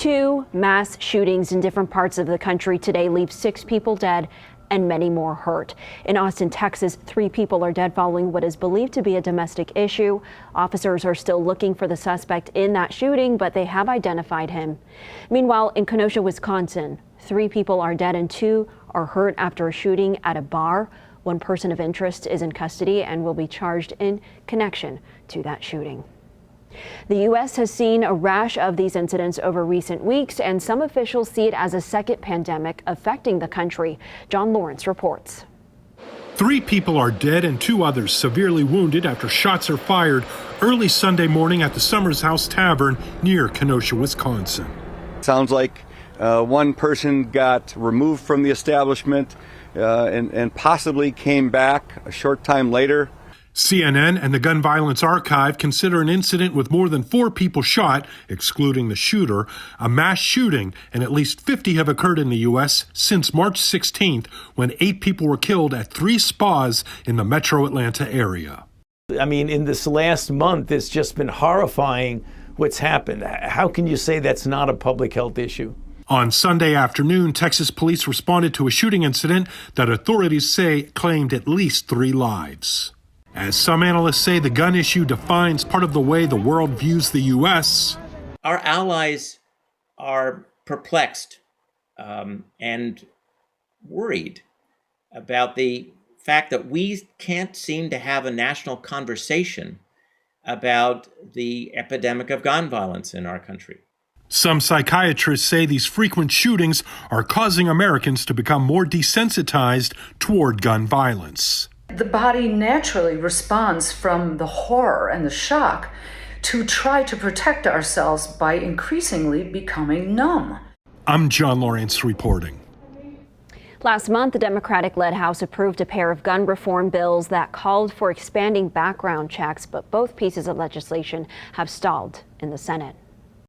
Two mass shootings in different parts of the country today leave 6 people dead and many more hurt. In Austin, Texas, 3 people are dead following what is believed to be a domestic issue. Officers are still looking for the suspect in that shooting, but they have identified him. Meanwhile, in Kenosha, Wisconsin, 3 people are dead and 2 are hurt after a shooting at a bar. 1 person of interest is in custody and will be charged in connection to that shooting. The U.S. has seen a rash of these incidents over recent weeks, and some officials see it as a second pandemic affecting the country. John Lawrence reports. 3 people are dead and 2 others severely wounded after shots are fired early Sunday morning at the Summers House Tavern near Kenosha, Wisconsin. Sounds like one person got removed from the establishment and possibly came back a short time later. CNN and the Gun Violence Archive consider an incident with more than 4 people shot, excluding the shooter, a mass shooting, and at least 50 have occurred in the U.S. since March 16th, when 8 people were killed at 3 spas in the metro Atlanta area. I mean, in this last month, it's just been horrifying what's happened. How can you say that's not a public health issue? On Sunday afternoon, Texas police responded to a shooting incident that authorities say claimed at least 3 lives. As some analysts say, the gun issue defines part of the way the world views the U.S. Our allies are perplexed and worried about the fact that we can't seem to have a national conversation about the epidemic of gun violence in our country. Some psychiatrists say these frequent shootings are causing Americans to become more desensitized toward gun violence. The body naturally responds from the horror and the shock to try to protect ourselves by increasingly becoming numb. I'm John Lawrence reporting. Last month, the Democratic-led House approved a pair of gun reform bills that called for expanding background checks, but both pieces of legislation have stalled in the Senate.